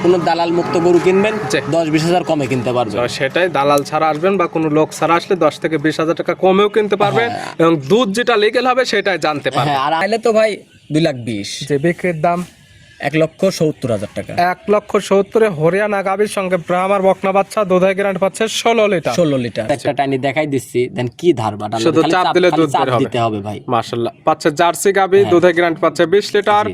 কোনো দালাল মুক্ত গরু কিনবেন 10-20 হাজার কমে কিনতে পারবেন। সেটাই, দালাল ছাড়া আসবেন বা কোনো লোক ছাড়া আসলে 10 থেকে 20 হাজার টাকা কমেও কিনতে পারবেন এবং দুধ যেটা লিগ্যাল হবে সেটাই জানতে পারবেন। আর আইলে তো ভাই 2,20,000 যে বিক্রির দাম 1,70,000 টাকা। 1,70,000 হরিয়ানা গাভীর সঙ্গে ব্রাহ্মার বকনা বাচ্চা দুধের গ্যারান্টি পাচ্ছে 16 লিটার। 16 লিটার একটা টানি দেখাই দিচ্ছি, দেন কি ধারবা ডাল, শুধু চাপ দিলে দুধ বের হবে। দিতে হবে ভাই। মাশাআল্লাহ, পাচ্ছে জার্সি গাভী, দুধের গ্যারান্টি পাচ্ছে 20 লিটার।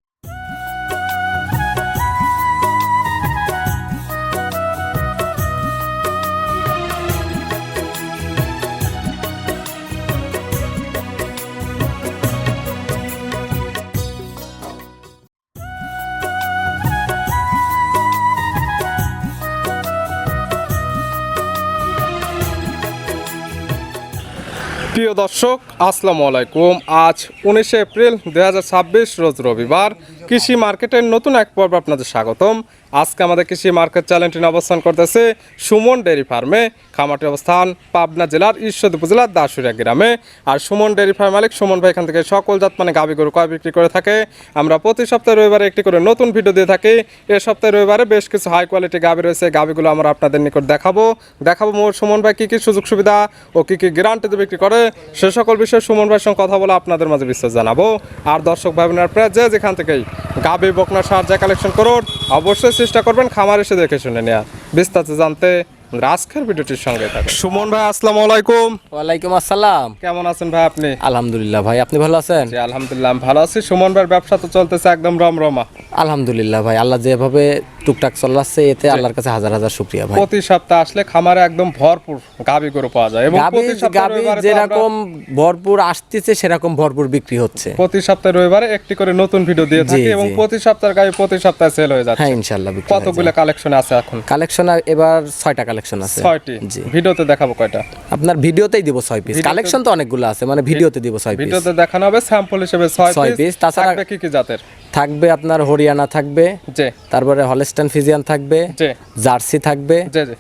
প্রিয় দর্শক আসসালামু আলাইকুম। আজ 19 এপ্রিল 2026 রোজ রবিবার। কৃষি মার্কেটের নতুন এক পর্ব আপনাদের স্বাগতম। আজকে আমাদের কৃষি মার্কেট চ্যানেলটি অবস্থান করতেছে সুমন ডেয়ারি ফার্মে। খামারটি অবস্থান পাবনা জেলার ঈশ্বরদী উপজেলার দাসুরিয়া গ্রামে। আর সুমন ডেয়ারি ফার্ম মালিক সুমন ভাই এখান থেকে সকল জাত মানে গাভী গরু ক্রয় বিক্রি করে থাকে। আমরা প্রতি সপ্তাহে রবিবারে একটি করে নতুন ভিডিও দিয়ে থাকি। এ সপ্তাহে রবিবারে বেশ কিছু হাই কোয়ালিটি গাভী রয়েছে। গাভীগুলো আমরা আপনাদের নিকট দেখাবো সুমন ভাই কী কী সুযোগ সুবিধা ও কী কী গ্যারান্টিতে বিক্রি করে সে সকল বিষয়ে সুমন ভাইয়ের সঙ্গে কথা বলে আপনাদের মাঝে বিস্তার জানাবো। আর দর্শক ভাই বোনেরা আপনারা যে যেখান থেকেই গাভী বকনা সার যা কালেকশন করুন অবশ্যই চেষ্টা করবেন খামার এসে দেখে শুনে নেওয়া। বিস্তারিত জানতে আজকের ভিডিওটির সঙ্গে থাকুন। সুমন ভাই আসসালামু আলাইকুম। ওয়ালাইকুম আসসালাম। কেমন আছেন ভাই আপনি? আলহামদুলিল্লাহ ভাই, আপনি ভালো আছেন? জি আলহামদুলিল্লাহ আমি ভালো আছি। সুমন ভাইয়ের ব্যবসা তো চলতেছে একদম রমরমা। আলহামদুলিল্লাহ ভাই, আল্লাহ যেভাবে টুকটাক চলাচ্ছে এতে আল্লাহর কাছে হাজার হাজার শুকরিয়া ভাই। প্রতি সপ্তাহে আসলে খামারে একদম ভরপুর গাভী গরু পাওয়া যায় এবং প্রতি সপ্তাহে গাভী যেরকম ভরপুর আসতেছে সেরকম ভরপুর বিক্রি হচ্ছে। প্রতি সপ্তাহে রবিবারে একটি করে নতুন ভিডিও দিয়ে থাকি এবং প্রতি সপ্তাহে গাভী প্রতি সপ্তাহে সেল হয়ে যাচ্ছে। হ্যাঁ ইনশাআল্লাহ। কতগুলো কালেকশন আছে এখন? কালেকশন এবার 6টা কালেকশন আছে। 6টি। জি ভিডিওতে দেখাবো কয়টা? আপনার ভিডিওতেই দিব 6 পিস। কালেকশন তো অনেকগুলো আছে, মানে ভিডিওতে দিব 6 পিস। ভিডিওতে দেখানো হবে স্যাম্পল হিসেবে 6 পিস। তাছাড়া কি কি জাতের থাকবে? আপনার হরিয়ানা থাকবে, তারপরে হলস্টাইন ফিজিয়ান থাকবে, জার্সি থাকবে,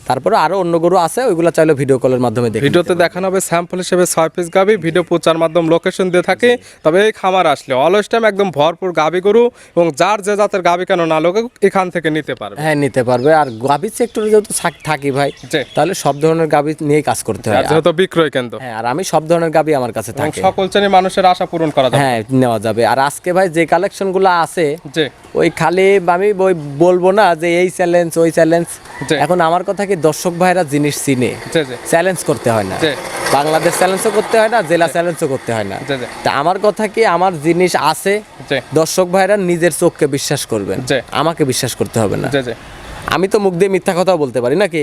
তারপরে আরো অন্য গরু আছে, ওইগুলো চাইলে ভিডিও কলের মাধ্যমে দেখতে। ভিডিওতে দেখানো হবে স্যাম্পল হিসেবে 6 পিস গাভী। ভিডিও প্রচার মাধ্যম লোকেশন দিয়ে থাকে। তবে এই খামার আসলে অলওয়েজ টাইম একদম ভরপুর গাভী গরু এবং যার যে জাতের গাভী কেন না লোকে এখান থেকে নিতে পারবে। হ্যাঁ নিতে পারবে। আর গাভী সেক্টরে যেহেতু থাকি ভাই, তাহলে সব ধরনের গাভী নিয়ে কাজ করতে হয়। যেহেতু বিক্রয় কেন্দ্র। হ্যাঁ, আর আমি সব ধরনের গাভী আমার কাছে থাকে। সকল শ্রেণীর মানুষের আশা পূরণ করা যাবে। হ্যাঁ নেওয়া যাবে। আর আজকে ভাই যে কালেকশনগুলো আছে ওই খালি আমি ওই বলবো না যে এই চ্যালেঞ্জ ওই চ্যালেঞ্জ। এখন আমার কথা কি, দর্শক ভাইরা জিনিস চিনে, চ্যালেঞ্জ করতে হয় না। বাংলাদেশ চ্যালেঞ্জও করতে হয় না, জেলা চ্যালেঞ্জও করতে হয় না। তা আমার কথা কি, আমার জিনিস আছে, দর্শক ভাইরা নিজের চোখকে বিশ্বাস করবেন, আমাকে বিশ্বাস করতে হবে না। আমি তো মুখ দিয়ে মিথ্যা কথাও বলতে পারি নাকি?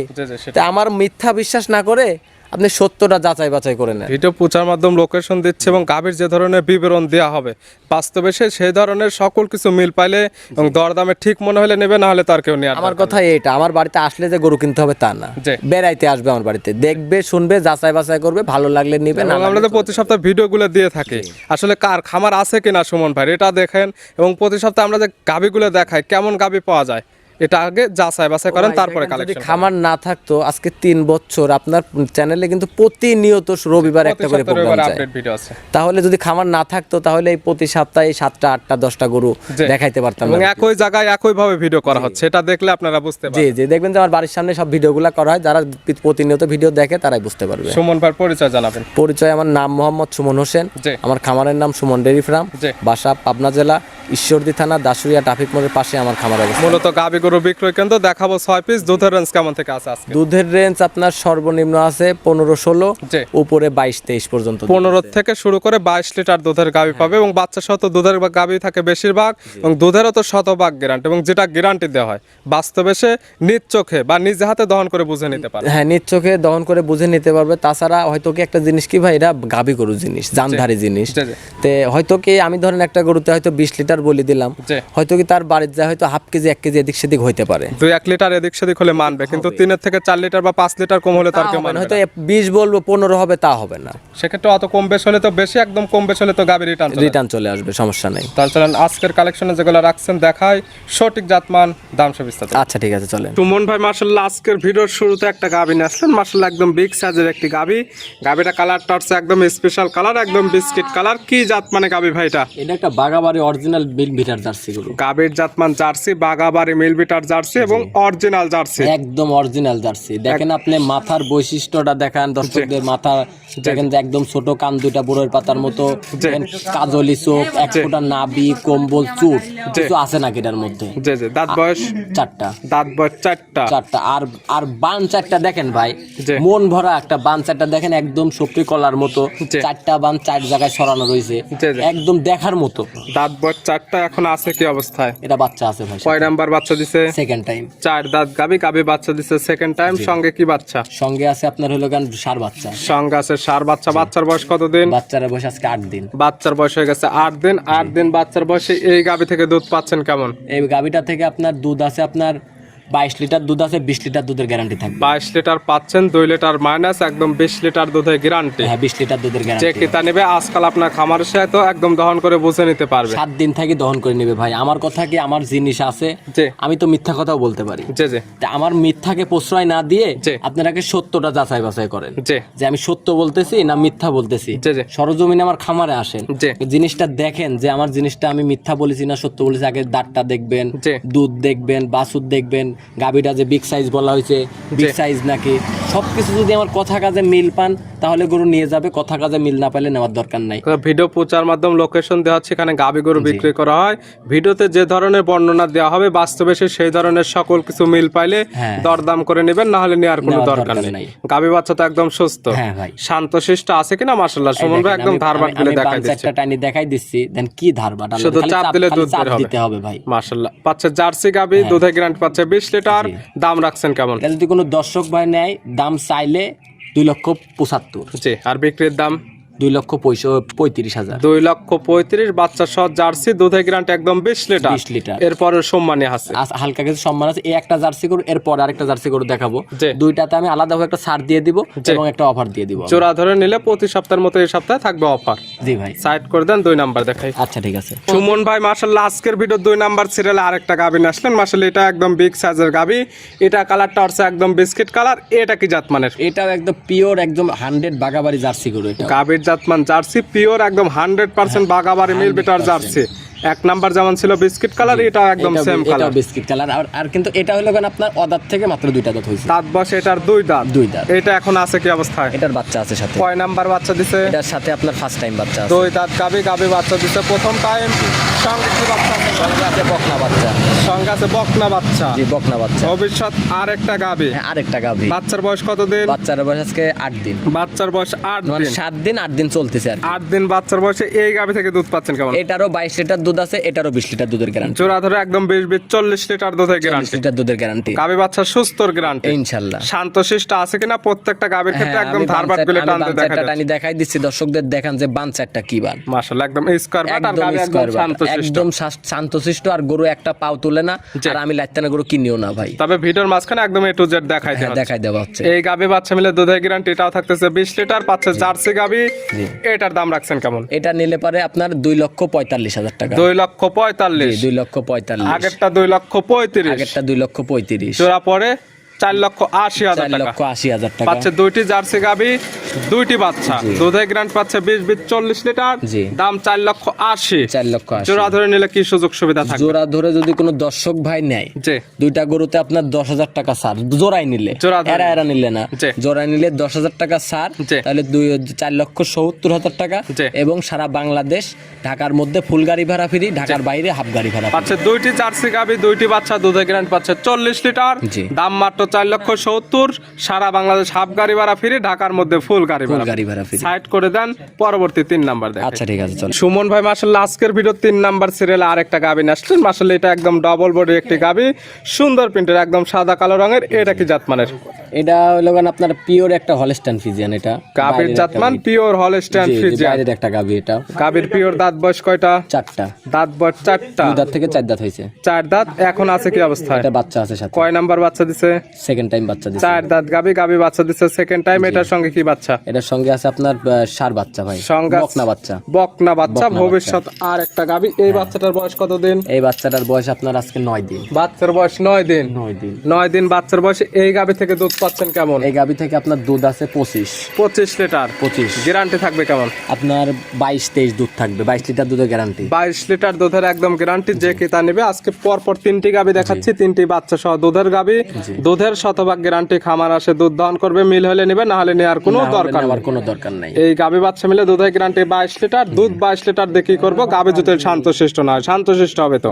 তা আমার মিথ্যা বিশ্বাস না করে আপনি সত্যটা যাচাই বাছাই করে নেন। ভিডিও প্রচার মাধ্যম লোকেশন দিচ্ছে এবং গাভীর যে ধরনের বিবরণ দেওয়া হবে বাস্তবে সেই ধরনের সকল কিছু মিল পাইলে এবং দরদামে ঠিক মনে হলে নেবে, না হলে তার কেউ নেই। আমার কথা এইটা, আমার বাড়িতে আসলে যে গরু কিনতে হবে তা না, বেড়াইতে আসবে আমার বাড়িতে, দেখবে শুনবে যাচাই বাছাই করবে, ভালো লাগলে নেবে। না আমরা তো প্রতি সপ্তাহে ভিডিওগুলো দিয়ে থাকি আসলে কার খামার আছে কিনা সুমন ভাই এটা দেখেন এবং প্রতি সপ্তাহে আমরা যে গাভীগুলো দেখাই কেমন গাভী পাওয়া যায় এটা আগে যাচাই বাছাই করেন, তারপরে কালেকশন। খামার না থাকতো আজকে 3 বছর আপনার চ্যানেলে কিন্তু প্রতিনিয়ত রবিবার একটা করে প্রোগ্রাম আপডেট ভিডিও আছে। তাহলে যদি খামার না থাকতো তাহলে এই প্রতি সপ্তাহে 7টা 8টা 10টা গরু দেখাইতে পারতাম এবং একই জায়গায় একই ভাবে ভিডিও করা হচ্ছে, এটা দেখলে আপনারা বুঝতে পারবেন। জি জি, দেখবেন যে আমার বাড়ির সামনে সব ভিডিওগুলো করা হয়, যারা প্রতিনিয়ত ভিডিও দেখে তারাই বুঝতে পারবে। সুমন ভাইয়ের পরিচয় জানাবেন। পরিচয়, আমার নাম মোহাম্মদ সুমন হোসেন, আমার খামারের নাম সুমন ডেয়ারি ফার্ম, বাসা পাবনা জেলা ঈশ্বরদী থানা দাসুরিয়া ট্রাফিক মোড়ের পাশে আমার খামার অবস্থা। মূলত গাভী গরু বিক্রয় কেন্দ্র। দেখাবো 6 পিস। দুধের রেঞ্জ কেমন থেকে আছে আজকে? দুধের রেঞ্জ আপনার সর্বনিম্ন আছে 15-16, উপরে 22-23 পর্যন্ত। 15 থেকে শুরু করে 22 লিটার দুধের গাভী পাবে এবং বাচ্চা সহ দুধের গাভী থাকে বেশিরভাগ এবং দুধেরও তো শতভাগ গ্যারান্টি এবং যেটা গ্যারান্টি দেওয়া হয় বাস্তবে সে নিজ চোখে বা নিজ হাতে দহন করে বুঝে নিতে পারবে। হ্যাঁ নিজ চোখে দহন করে বুঝে নিতে পারবে। তাছাড়া হয়তো কি একটা জিনিস কি ভাই, এটা গাভী গরু জিনিস, জানধারী জিনিস। তে হয়তো কি আমি ধরেন একটা গরুতে হয়তো 20 লিটার বলি দিলাম, হয়তো কি তার বাড়িতে যায় হয়তো হাফ কেজি 1 কেজি এদিক সেদিক হইতে পারে। 2-1 লিটার এদিক সেদিক হলে মানবে, কিন্তু 3 থেকে 4 লিটার বা 5 লিটার কম হলে তার কেউ মানবে না। হয়তো 20 বলবো 15 হবে, তা হবে না। সেক্ষেত্রে অত কম বেশ হলে তো বেশি, একদম কম বেশ হলে তো গাভী রিটার্ন চলে আসবে, সমস্যা নেই। তাহলে চলেন আজকের কালেকশনে যেগুলো রাখছেন দেখাই, সঠিক জাতমান দাম সব বিস্তারিত। আচ্ছা ঠিক আছে চলেন। সুমন ভাই মাশাআল্লাহ আজকের ভিডিওর শুরুতে একটা গাভী নিয়ে আসলেন। মাশাআল্লাহ একদম বিগ সাইজের একটি গাভী। গাভীটা কালারটা হচ্ছে একদম স্পেশাল কালার, একদম বিস্কিট কালার। কি জাত মানে গাভী ভাই এটা? এটা একটা বাগাবাড়ি অরিজিনাল মিল বিটার জার্সি গরু। গাভীর জাতমান জার্সি বাগাবাড়ি মিল বিটার জার্সি এবং অরিজিনাল জার্সি, একদম অরিজিনাল জার্সি। দেখেন আপনি মাথার বৈশিষ্ট্যটা দেখান দর্শকদের, মাথা দেখেন যে একদম ছোট কান দুইটা বড়ের পাতার মতো, কাজলি চোখ, এক ফোঁটা নাভি, কম্বল, চুট, কিছু আছে নাকি এটার মধ্যে? জি জি। দাঁত বয়স 4টা, দাঁত বয়স 4টা। আর বান 4টা দেখেন ভাই, মন ভরা একটা বান 4টা দেখেন, একদম সপরি কলার মতো 4টা বান 4 জায়গায় ছড়ানো রয়েছে, একদম দেখার মতো। দাঁত বয়স 4টা। এখন আছে কি অবস্থায়? এটা বাচ্চা আছে ভাই। কয় নাম্বার বাচ্চা দিছে? Second time. 4 দাঁত গাবি, গাবি বাচ্চা দিছে সেকেন্ড টাইম। সঙ্গে কি বাচ্চা? সঙ্গে আছে আপনার হলো গান ষাঁড় বাচ্চা। সঙ্গে আছে ষাঁড় বাচ্চা। বাচ্চার বয়স কতদিন? বাচ্চার বয়স আজকে 8 দিন। বাচ্চার বয়স হয়ে গেছে 8 দিন। 8 দিন বাচ্চার বয়সে এই গাবি থেকে দুধ পাচ্ছেন কেমন? এই গাবিটা থেকে আপনার দুধ আছে আপনার 22 লিটার দুধ আছে, 20 লিটার দুধের গ্যারান্টি থাকবে। 22 লিটার পাচ্ছেন, 2 লিটার মাইনাস, একদম 20 লিটার দুধের গ্যারান্টি। হ্যাঁ, 20 লিটার দুধের যে গ্যারান্টি। কিতা নেবে আজকাল আপনার খামারের সাথে তো একদম দহন করে বুঝে নিতে পারবে। 7 দিন থেকে দহন করে নেবে ভাই। আমার কথা কি, আমার জিনিস আছে, জি। আমি তো মিথ্যা কথাও বলতে পারি। জি জি। তা আমার মিথ্যাকে প্রশ্রয় না দিয়ে জি। আপনারাকে সত্যটা যাচাই বাছাই করেন, জি যে আমি সত্য বলতেছি না মিথ্যা বলতেছি। জি জি। সরজমিনে আমার খামারে আসেন, জি। জিনিসটা দেখেন যে আমার জিনিসটা আমি মিথ্যা বলেছি না সত্য বলেছি। আগে দাঁতটা দেখবেন, জি। দুধ দেখবেন, বাছুর দেখবেন, গাবিটা যে বিগ সাইজ বলা হয়েছে বিগ সাইজ নাকি, সবকিছু যদি আমার কথা কাজে মিল পান তাহলে গরু নিয়ে যাবে, কথা কাজে মিল না পেলে নেওয়ার দরকার নাই। ভিডিও প্রচার মাধ্যম লোকেশন দেওয়া হচ্ছে, এখানে গাবি গরু বিক্রি করা হয়। ভিডিওতে যে ধরনের বর্ণনা দেওয়া হবে বাস্তবে সেই ধরনের সকল কিছু মিল পাইলে দরদাম করে নেবেন, না হলে নেওয়ার কোনো দরকার নেই। গাবি বাচ্চা তো একদম সুস্থ, হ্যাঁ ভাই, শান্তশিষ্ট আছে কিনা মাশাআল্লাহ। সুমন ভাই একদম ধারবাট গুলো দেখাই দিচ্ছে, একটা টানি দেখাই দিচ্ছি, দেন কি ধারবাট, শুধু চাপ দিলে দুধ বের হবে। দিতে হবে ভাই মাশাআল্লাহ। পাচ্ছে জার্সি গাবি, দুধের গ্যারান্টি পাচ্ছে 20 লিটার। দাম রাখছেন কেমন? যদি কোনো দর্শক ভাই নেয়, দাম চাইলে 2,75,000। জি। আর বিক্রির দাম 2,35,000। 2,35,000। বাচ্চা সহ জার্সি, দুধের গ্যারান্টি একদম 20 লিটার। 20 লিটার। এরপরে সম্মানী আছে, হালকা কিছু সম্মান আছে। এই একটা জার্সি গরু, এরপর আরেকটা জার্সি গরু দেখাবো। জি। দুইটাতে আমি আলাদাভাবে একটা ছাড় দিয়ে দিব এবং একটা অফার দিয়ে দিব। জোড়া ধরে নিলে প্রতি সপ্তাহের মতো এই সপ্তাহে থাকবে অফার। জি ভাই। সাইড করে দেন, 2 নাম্বার দেখাই। আচ্ছা ঠিক আছে। সুমন ভাই মাশাআল্লাহ আজকের ভিডিও 2 নাম্বার সিরিয়ালে আরেকটা গাবি নিয়ে আসলেন। মাশাআল্লাহ এটা একদম বিগ সাইজের গাবি। এটা কালারটা হচ্ছে একদম বিস্কিট কালার। এটা কি জাতমানের? এটাও একদম পিওর, একদম 100 বাগাবাড়ি জার্সি গরু। এটা গাবির জাতমান জার্সি, পিওর একদম 100% বাগাবাড়ি মিল বিটার জার্সি। 1 নাম্বার যেমন ছিল বিস্কিট কালার, এটা একদম সেম কালার, বিস্কিট কালার। আর কিন্তু এটা হলো কেন আপনার অদাঁত থেকে মাত্র 2টা দাঁত হইছে। দাঁত বসে এটার 2 দাঁত। 2 দাঁত। এটা এখন আছে কি অবস্থায়? এটার বাচ্চা আছে সাথে। কয় নাম্বার বাচ্চা দিছে? এটার সাথে আপনার ফার্স্ট টাইম বাচ্চা আছে। 2 দাঁত গাবি, গাবি বাচ্চা দিছে প্রথম টাইম। সঙ্গে কি বাচ্চা আছে? সঙ্গে আছে বকনা বাচ্চা। সঙ্গে আছে বকনা বাচ্চা। জি, বকনা বাচ্চা। ভবিষ্যৎ আরেকটা গাবি। হ্যাঁ, আরেকটা গাবি। বাচ্চার বয়স কতদিন? বাচ্চার বয়স আজকে 8 দিন। বাচ্চার বয়স 8 মানে দিন। 7 দিন 8 দিন চলতেছে আর কি। 8 দিন বাচ্চার বয়সে এই গাবি থেকে দুধ পাচ্ছেন কেমন? এটারও 22 লিটার দুধ আছে, এটারও 20 লিটার দুধের গ্যারান্টি। জোড়া ধরে একদম 20 40 লিটার দুধের 40 গ্যারান্টি। লিটার দুধের গ্যারান্টি। গাবি বাচ্চা সুস্থর গ্যারান্টি ইনশাআল্লাহ। শান্তশিষ্ট আছে কিনা প্রত্যেকটা গাবির ক্ষেত্রে একদম ধারবাট গুলো টানতে দেখা যায়। টানি দেখাই দিচ্ছি দর্শকদের, দেখান যে বানচারটা কি বান। মাশাআল্লাহ একদম স্কয়ার বাট, আর গাবি একদম শান্তশিষ্ট। একদম শান্তশিষ্ট, আর গরু একটা পাও তুলে না, আর আমি লাইতানা গরু কিনিও না ভাই। তবে ভিডিওর মাঝখানে একদম A to Z দেখাই দেওয়া, দেখাই দেওয়া হচ্ছে। এই গাবি বাচ্চা মিলে দুধের গ্যারান্টি এটাও থাকতেছে 20 লিটার। পাচ্ছে জার্সি গাবি। এটার দাম রাখছেন কেমন? এটা নিলে পারে আপনার 2,45,000 টাকা। 2,45,000। 2,45,000। আগেরটা 2,35,000। আগেরটা 2,35,000। জোড়া পরে 4,80,000 টাকা। 4,80,000 টাকা। পাচ্ছে 2টি জার্সি গাবি, 2টি বাচ্চা, দুধের গ্রান্ট পাচ্ছে 20 40 লিটার। দাম 4,80,000। 4,80,000। জোড়া ধরে নিলে কি সুযোগ সুবিধা থাকবে? জোড়া ধরে যদি কোনো দর্শক ভাই নেয়, জি, দুইটা গরুতে আপনার 10,000 টাকা ছাড়। জোড়াই নিলে, এরা নিলে না, জোড়াই নিলে 10,000 টাকা ছাড়। তাহলে 4,70,000 টাকা। এবং সারা বাংলাদেশ, ঢাকার মধ্যে ফুল গাড়ি ভাড়া ফ্রি, ঢাকার বাইরে হাফ গাড়ি ভাড়া পাচ্ছে। 2টি জার্সি গাবি, 2টি বাচ্চা, দুধের গ্রান্ট পাচ্ছে 40 লিটার। দাম মাত্র 4,70,000। সারা বাংলাদেশ হাফ গাড়ি ভাড়া ফ্রি, ঢাকার মধ্যে ফুল গাড়ি ভাড়া ফ্রি। সাইড করে দেন, পরবর্তী 3 নাম্বার দেখেন। আচ্ছা ঠিক আছে, চল। সুমন ভাই মাশাআল্লাহ আজকের ভিডিও 3 নাম্বার সিরিয়ালে আরেকটা গাবি আসলেন। মাশাআল্লাহ এটা একদম ডাবল বডির একটি গাবি, সুন্দর প্রিন্টের, একদম সাদা কালো রঙের। এটা কি জাতমানের? এটা হলো আপনার পিওর একটা হলস্টাইন ফ্রিজিয়ান। এটা গাবির জাতমান পিওর হলস্টাইন ফ্রিজিয়ান। বাইরের একটা গাবি। এটা গাবির পিওর। দাঁত বয়স কয়টা? 4টা। দাঁত বয়স 4টা। 2 দাঁত থেকে 4 দাঁত হইছে। 4 দাঁত এখন আছে কি অবস্থায়? এটা বাচ্চা আছে সাথে। কয় নাম্বার বাচ্চা দিছে? সেকেন্ড টাইম বাচ্চা দিছে। 4 দাঁত গাবি, গাবি বাচ্চা দিছে সেকেন্ড টাইম। এটার সঙ্গে কি বাচ্চা? এটার সঙ্গে আছে আপনার ষাঁড় বাচ্চা ভাই, বকনা বাচ্চা। বকনা বাচ্চা। ভবিষ্যৎ আর একটা গাবি। এই বাচ্চাটার বয়স কতদিন? এই বাচ্চাটার বয়স আপনার আজকে 9 দিন। বাচ্চার বয়স 9 দিন। 9 দিন। 9 দিন বাচ্চার বয়সে এই গাবি থেকে দুধ পাচ্ছেন কেমন? এই গাভী থেকে আপনার দুধ আছে 25 লিটার। 25 গ্যারান্টি থাকবে কেমন? আপনার 22-23 দুধ থাকবে, 22 লিটার দুধের গ্যারান্টি। 22 লিটার দুধের একদম গ্যারান্টি, যে ক্রেতা নেবে। আজকে পরপর 3টি গাভী দেখাচ্ছি, 3টি বাচ্চা সহ দুধের গাভী, দুধের শতভাগ গ্যারান্টি। খামার আসে দুধ দহন করবে, মিল হলে নেবে, না হলে নেওয়ার কোনো দরকার নাই। এই গাভী বাচ্চা মিলে দুধের গ্যারান্টি 22 লিটার। দুধ 22 লিটার দিয়ে কি করবো? গাভী যদি শান্তশিষ্ট না হয়, শান্তশিষ্ট হবে তো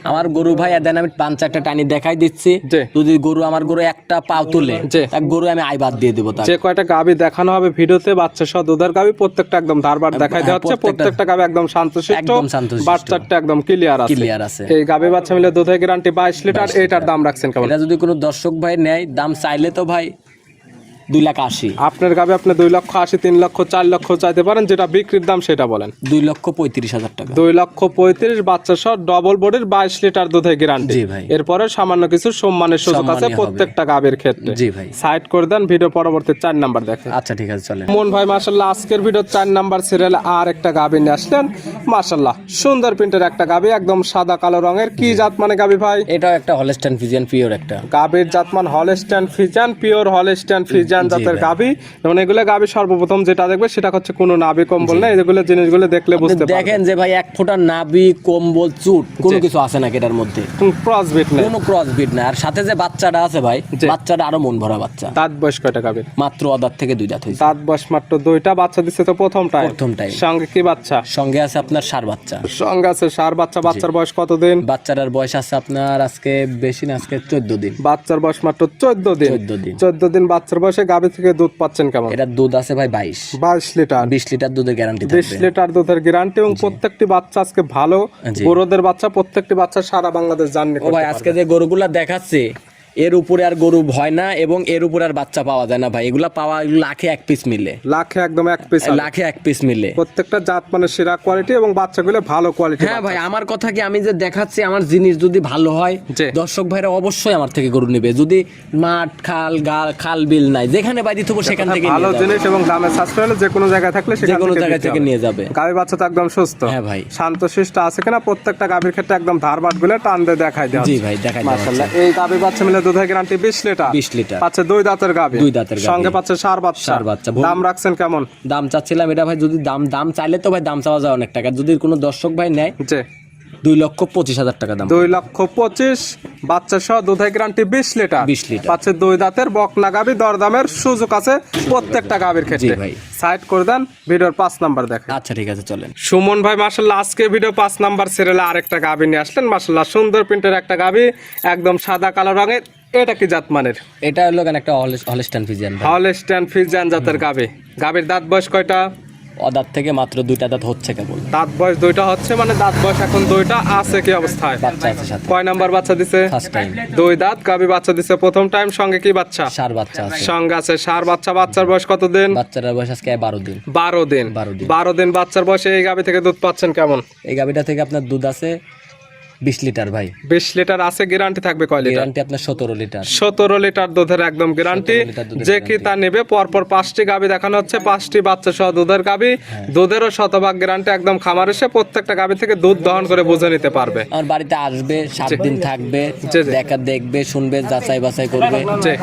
আমার গরু ভাই দেন, আমি 5-4টা টানি দেখাই দিচ্ছি। যদি গরু আমার গরু একটা পাও তুলে, তার গরু আমি আইবাদ দিয়ে দেবো। যে কয়টা গাভী দেখানো হবে ভিডিওতে বাচ্চা সহ দুধের গাভী, প্রত্যেকটা একদম ধারবার দেখাই দেওয়া হচ্ছে। প্রত্যেকটা গাভী একদম শান্তশিষ্ট, বাচ্চাটা একদম ক্লিয়ার আছে। এই গাভী বাচ্চা মিলে দুধের গ্যারান্টি 22 লিটার। এটার দাম রাখছেন কেমন? এটা যদি কোনো দর্শক ভাই নেয়, দাম চাইলে তো ভাই 2,80,000। আপনার গাভী আপনি 2,80,000, 3 লক্ষ, 4 লক্ষ চাইতে পারেন। যেটা বিক্রির দাম সেটা বলেন। 2,35,000 টাকা। 2,35,000 বাচ্চা সহ ডবল বডির 22 লিটার দুধের গ্যারান্টি। এরপরে সামান্য কিছু সম্মানের সুযোগ আছে প্রত্যেকটা গাভীর ক্ষেত্রে। জি ভাই, সাইড করে দেন, ভিডিও পরবর্তী 4 নাম্বার দেখেন। আচ্ছা ঠিক আছে, চলেন। মন ভাই মাশাআল্লাহ আজকের ভিডিও 4 নাম্বার সিরিয়ালে আর একটা গাভী নিয়ে আসলেন। মাশাআল্লাহ সুন্দর প্রিন্টের একটা গাভী, একদম সাদা কালো রঙের। কি জাত মানে গাভী ভাই? এটাও একটা হলস্টাইন ফ্রিজিয়ান পিওর একটা গাভীর জাত মান Holstein Friesian pure, Holstein Friesian জাতের গাভী। এবং এগুলো গাভী সর্বপ্রথম যেটা দেখবে সেটা হচ্ছে কোনো নাভি কম্বল না। এগুলো জিনিসগুলো দেখলে বুঝতে পারবেন। দেখেন যে ভাই 1 ফোঁটা নাভি কম্বল চুট কোনো কিছু আছে না এটার মধ্যে, ক্রসবিট না, কোনো ক্রসবিট না। আর সাথে যে বাচ্চাটা আছে ভাই, বাচ্চাটা আরো মন ভরা বাচ্চা। দাঁত বয়স কয়টা গাভীর? মাত্র দাঁত থেকে 2 দাঁত হইছে। দাঁত বয়স মাত্র 2টা। বাচ্চা দিচ্ছে তো প্রথম টাইম। সঙ্গে কি বাচ্চা? সঙ্গে আছে আপনার ষাঁড় বাচ্চা। সঙ্গে আছে ষাঁড় বাচ্চা। বাচ্চার বয়স কতদিন? বাচ্চাটার বয়স আছে আপনার আজকে বেশি না, আজকে 14 দিন। বাচ্চার বয়স মাত্র 14 দিন। 14 দিন বাচ্চার বয়সে গাভী থেকে দুধ পাচ্ছেন কেমন? এটা দুধ আছে ভাই 22 লিটার। 20 লিটার দুধের গ্যারান্টি থাকবে। 20 লিটার দুধের গ্যারান্টি। এবং প্রত্যেকটি বাচ্চা আজকে ভালো গরুদের বাচ্চা, প্রত্যেকটি বাচ্চা সারা বাংলাদেশ জার্নি করতে পারবে। ভাই আজকে যে গরুগুলা দেখাচ্ছে এর উপরে আর গরু হয় না, এবং এর উপরে আর বাচ্চা পাওয়া যায় না ভাই। এগুলা পাওয়া লাখে 1 পিস মিলে, লাখে একদম 1 পিস, লাখে 1 পিস মিলে। প্রত্যেকটা জাত মানে সেরা কোয়ালিটি এবং বাচ্চাগুলো ভালো কোয়ালিটি। হ্যাঁ ভাই, আমার কথা কি, আমি যে দেখাচ্ছি আমার জিনিস যদি ভালো হয়, দর্শক ভাইরা অবশ্যই আমার থেকে গরু নেবে। যদি মাঠ খাল বিল নাই, যেখানে বাড়ি থাকবো সেখান থেকে ভালো জিনিস এবং দামে সাশ্রয় হলে যে কোনো জায়গায় থাকলে যে কোনো জায়গা থেকে নিয়ে যাবে। গাভী বাচ্চা তো একদম সুস্থ। হ্যাঁ ভাই, শান্তশিষ্ট আছে কিনা প্রত্যেকটা গাভীর ক্ষেত্রে একদম ধারবাট গুলো টান দিয়ে দেখাই দেওয়া। জি ভাই, দেখাই দেওয়া। মাশাআল্লাহ এই গাভী বাচ্চা মিলে দুধের গ্যারান্টি 20 লিটার। পাচ্ছে 2 দাঁতের গাভী। সঙ্গে পাচ্ছে ষাঁড় বাচ্চা। দাম রাখছেন কেমন? দাম চাচ্ছিলাম এটা ভাই, যদি দাম চাইলে তো ভাই দাম চাওয়া যায় অনেক টাকা। যদি কোনো দর্শক ভাই নেয়, 2,25,000 টাকা দাম। 2,25,000 বাচ্চা সহ দুধের গ্যারান্টি 20 লিটার। পাচ্ছে 2 দাঁতের বকনা গাভী। দরদামের সুযোগ আছে প্রত্যেকটা গাভীর ক্ষেত্রে। সাইড করে দেন, ভিডিওর 5 নাম্বার দেখেন। আচ্ছা ঠিক আছে, চলেন। সুমন ভাই মাশাআল্লাহ আজকে ভিডিও 5 নাম্বার সিরিয়ালে আরেকটা গাভী নিয়ে আসলেন। মাশাআল্লাহ সুন্দর প্রিন্টের একটা গাভী, একদম সাদা কালো রঙের। এটা কি জাত মানের? এটা হলো একটা হলস্টাইন ফ্রিজিয়ান। হলস্টাইন ফ্রিজিয়ান জাতের গাভী। গাভীর দাঁত বয়স কয়টা? দাঁত থেকে মাত্র 2টা দাঁত হচ্ছে কেবল। দাঁত বয়স 2টা হচ্ছে, মানে দাঁত বয়স এখন 2টা আছে। কি অবস্থায়? বাচ্চা আছে সাথে। কয় নাম্বার বাচ্চা দিছে? First time. 2 দাঁত গাভী বাচ্চা দিছে প্রথম টাইম। সঙ্গে কি বাচ্চা? ষাঁড় বাচ্চা আছে। সঙ্গে আছে ষাঁড় বাচ্চা। বাচ্চার বয়স কত দিন? বাচ্চার বয়স আজকে 12 দিন। 12 দিন বাচ্চার বয়সে এই গাভী থেকে দুধ পাচ্ছেন কেমন? এই গাভীটা থেকে আপনার দুধ আছে 20 লিটার ভাই। 20 লিটার আছে। গ্যারান্টি থাকবে কয় লিটার? গ্যারান্টি আপনার 17 লিটার। 17 লিটার দুধের একদম গ্যারান্টি। যে কি তা নেবে। পরপর 5টি গাভী দেখানো হচ্ছে, 5টি বাচ্চা সহ দুধের গাভী। দুধেরও শতভাগ গ্যারান্টি। একদম খামার এসে প্রত্যেকটা গাভী থেকে দুধ দহন করে বুঝে নিতে পারবে। আমার বাড়িতে আসবে, 7 দিন থাকবে, দেখবে, শুনবে, যাচাই বাছাই করবে।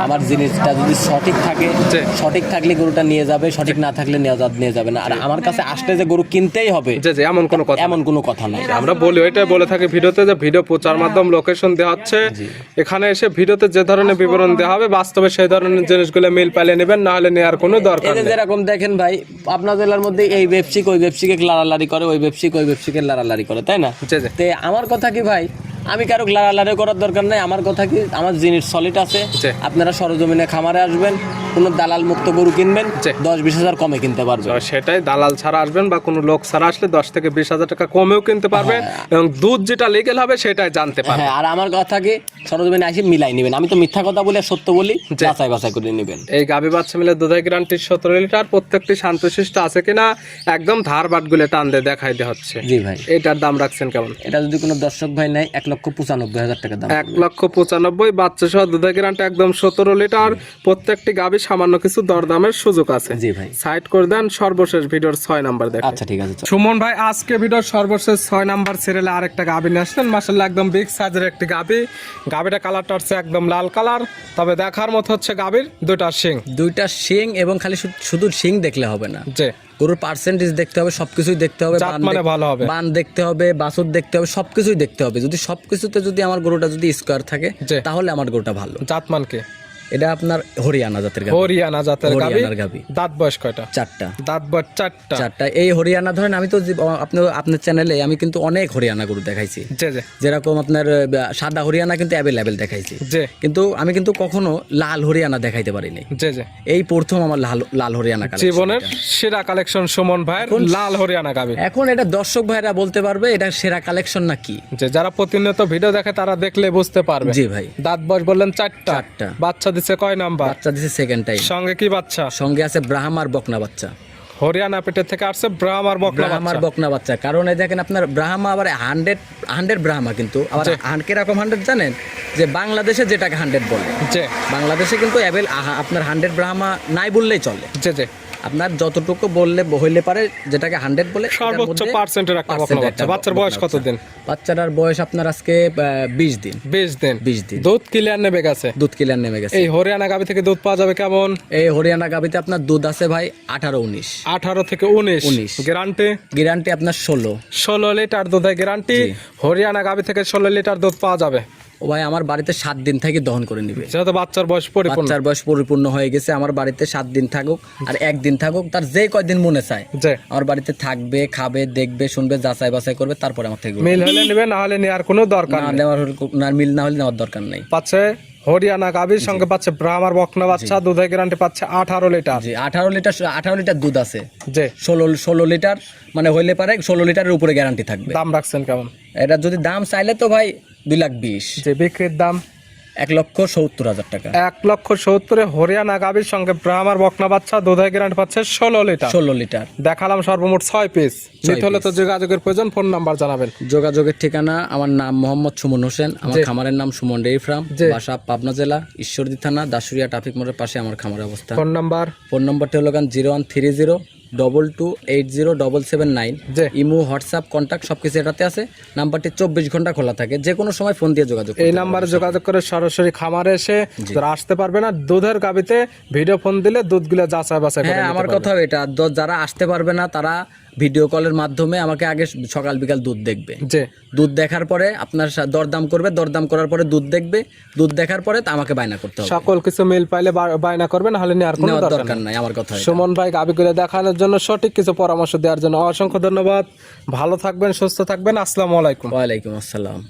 আমার জিনিসটা যদি সঠিক থাকে, সঠিক থাকলে গরুটা নিয়ে যাবে, সঠিক না থাকলে নিয়ে যাবে না। আর আমার কাছে আসলে যে গরু কিনতেই হবে, এমন কোনো কথা নাই। আমরা বলি, ওইটাই বলে থাকি ভিডিওতে, যে ভিডিও প্রচার মাধ্যম লোকেশন দেওয়া হচ্ছে। এখানে এসে ভিডিওতে যে ধরনের বিবরণ দেওয়া হবে বাস্তবে সেই ধরনের জিনিসগুলো মিল পাইলে নেবেন, না হলে নেওয়ার কোনো দরকার নেই। যেরকম দেখেন ভাই, আপনার জেলার মধ্যে এই ব্যবসায়িক ওই ব্যবসায়িকে লাড়ালাড়ি করে, ওই ব্যবসায়িক ওই ব্যবসায়িকে লাড়ালাড়ি করে, তাই না? তে আমার কথা কি ভাই, আমি কারো লাড়ালাড়ি করার দরকার নাই। আমার কথা কি, আমার জিনিস সলিড আছে। আপনারা সরজমিনে খামারে আসবেন, কোনো দালাল মুক্ত গরু কিনবেন, 10-20 হাজার কমে কিনতে পারবেন। সেটাই, দালাল ছাড়া আসবেন বা কোনো লোক ছাড়া আসলে 10 থেকে 20 হাজার টাকা কমেও কিনতে পারবেন। এবং দুধ যেটা লিগ্যাল হবে সেটাই জানতে পারবেন। আর আমার কথা কি, সরজমিনে এসে মিলাই নেবেন। আমি তো মিথ্যা কথা বলি আর সত্য বলি, যাচাই বাছাই করে নেবেন। এই গাভী বাচ্চা মিলে দুধের গ্যারান্টি 17 লিটার। প্রত্যেকটি শান্তশিষ্ট আছে কিনা একদম ধারবাট গুলো টান দিয়ে দেখাই দেওয়া হচ্ছে। জি ভাই। এটার দাম রাখছেন কেমন? এটা যদি কোনো দর্শক ভাই নেয়, 1,95,000 টাকা দাম। 1,95,000 বাচ্চা সহ দুধের গ্যারান্টি একদম 17 লিটার। প্রত্যেকটি গাভী সামান্য কিছু দরদামের সুযোগ আছে। জি ভাই। সাইড করে দেন, সর্বশেষ ভিডিওর 6 নাম্বার দেখেন। আচ্ছা ঠিক আছে। সুমন ভাই আজকে ভিডিওর সর্বশেষ 6 নাম্বার সিরিয়ালে আরেকটা গাভী নিয়ে আসলেন, মাশাআল্লাহ একদম বিগ সাইজের একটি গাভী। গাভীটা কালারটা হচ্ছে একদম লাল কালার, তবে দেখার মতো হচ্ছে গাভীর দুইটা শিং এবং খালি শুধু শিং দেখলে হবে না, জি গরুর পার্সেন্টেজ দেখতে হবে, সবকিছুই দেখতে হবে, জাত মানে ভালো হবে, বান দেখতে হবে, বাছুর দেখতে হবে, সবকিছুই দেখতে হবে। যদি সবকিছুতে যদি আমার গরুটা যদি স্কোয়ার থাকে তাহলে আমার গরুটা ভালো। জাতমান কি? এটা আপনার হরিয়ানা জাতের গাভী। হরিয়ানা জাতের গাভী। দাঁত বয়স কয়টা? 4টা। দাঁত বয়স 4টা। এই হরিয়ানা ধরেন, আমি তো আপনার চ্যানেলে আমি কিন্তু অনেক হরিয়ানা গরু দেখাইছি, যেরকম আপনার সাদা হরিয়ানা কিন্তু অ্যাভেলেবেল দেখাইছি, কিন্তু আমি কিন্তু কখনো লাল হরিয়ানা দেখাইতে পারিনি। এই প্রথম আমার লাল হরিয়ানা জীবনের সেরা কালেকশন সুমন ভাইয়ের লাল হরিয়ানা গাভী। এখন এটা দর্শক ভাইরা বলতে পারবে এটা সেরা কালেকশন না কি, যারা প্রতিনিয়ত ভিডিও দেখে তারা দেখলে বুঝতে পারবে। জি ভাই। দাঁত বয়স বললেন 4টা। বাচ্চা দিছে কয় নাম্বার? বাচ্চা দিছে সেকেন্ড টাইম। সঙ্গে কি বাচ্চা? সঙ্গে আছে ব্রাহ্মার বকনা বাচ্চা। হরিয়ানা পেটের থেকে আসছে ব্রাহ্মার বকনা বাচ্চা। কারণ এই দেখেন আপনার ব্রাহ্মা আবার 100 ব্রাহ্মা, কিন্তু আবার কিরকম 100 জানেন, যে বাংলাদেশে যেটাকে 100 বলে, বাংলাদেশে কিন্তু আপনার 100 ব্রাহ্মা নাই বললেই চলে। আপনার যতটুকু বললে হইলে পারে, যেটাকে 100 বলে, সর্বোচ্চ পার্সেন্টের একটা বকনা বাচ্চা। বাচ্চার বয়স কত দিন? বাচ্চাটার বয়স আপনার আজকে 20 দিন। 20 দিন। দুধ ক্লিয়ার নেমে গেছে। এই হরিয়ানা গাভী থেকে দুধ পাওয়া যাবে কেমন? এই হরিয়ানা গাভীতে আপনার দুধ আছে ভাই 18 থেকে 19। গ্যারান্টি আপনার 16 লিটার দুধের গ্যারান্টি। হরিয়ানা গাভী থেকে 16 লিটার দুধ পাওয়া যাবে। ও ভাই আমার বাড়িতে 7 দিন থেকে দহন করে নিবে, যেহেতু বাচ্চার বয়স পরিপূর্ণ হয়ে গেছে। আমার বাড়িতে 7 দিন থাকুক আর 1 দিন থাকুক, তার যে কয়দিন মনে চায় আমার বাড়িতে থাকবে, খাবে, দেখবে, শুনবে, যাচাই বাছাই করবে, তারপরে আমার থেকে মিল হলে নেবে, না হলে নেওয়ার কোনো দরকার নেই। মিল না হলে নেওয়ার দরকার নেই। পাচ্ছে হরিয়ানা গাভীর সঙ্গে পাচ্ছে ব্রাহ্মার বকনা বাচ্চা। দুধের গ্যারান্টি পাচ্ছে 18 লিটার। 18 লিটার দুধ আছে। 16 লিটার মানে হইলে পারে 16 লিটারের উপরে গ্যারান্টি থাকবে। দাম রাখছেন কেমন? এটা যদি দাম চাইলে তো ভাই 2,20,000। যে বিক্রির দাম 1,70,000 টাকা। 1,70,000 হরিয়ানা গাভীর সঙ্গে ব্রাহ্মার বকনা বাচ্চা। দুধের গ্যারান্টি পাচ্ছে 16 লিটার। দেখালাম সর্বমোট 6 পিস। নিতে হলে তো যোগাযোগের প্রয়োজন। ফোন নাম্বার জানাবেন। যোগাযোগের ঠিকানা, আমার নাম মোহাম্মদ সুমন হোসেন, আমার খামারের নাম সুমন ডেইরি ফার্ম, বাসা পাবনা জেলা ঈশ্বরদী থানা দাসুরিয়া ট্রাফিক মোড়ের পাশে আমার খামারের অবস্থান। ফোন নাম্বারটি হলো 0130227779। ইমো, হোয়াটসঅ্যাপ, কন্ট্যাক্ট সবকিছু এটাতে আছে। নাম্বারটি 24 ঘন্টা খোলা থাকে, যে কোনো সময় ফোন দিয়ে যোগাযোগ। এই নাম্বারে যোগাযোগ করে সরাসরি খামারে এসে, যারা আসতে পারবে না দুধের গাভীতে ভিডিও ফোন দিলে দুধগুলো যাচাই বাছাই করে। আমার কথা এটা, যারা আসতে পারবে না তারা ভিডিও কলের মাধ্যমে আমাকে আগে সকাল বিকাল দুধ দেখবে। দুধ দেখার পরে আপনার দরদাম করবে, দরদাম করার পরে দুধ দেখবে, দুধ দেখার পরে আমাকে বায়না করতে হবে। সকল কিছু মিল পাইলে বায়না করবে, না হলে নেওয়ার কোনো দরকার নাই। আমার কথা, সুমন ভাই গাভীগুলো দেখানোর জন্য, সঠিক কিছু পরামর্শ দেওয়ার জন্য অসংখ্য ধন্যবাদ। ভালো থাকবেন, সুস্থ থাকবেন। আসসালামু আলাইকুম। ওয়ালাইকুম আসসালাম।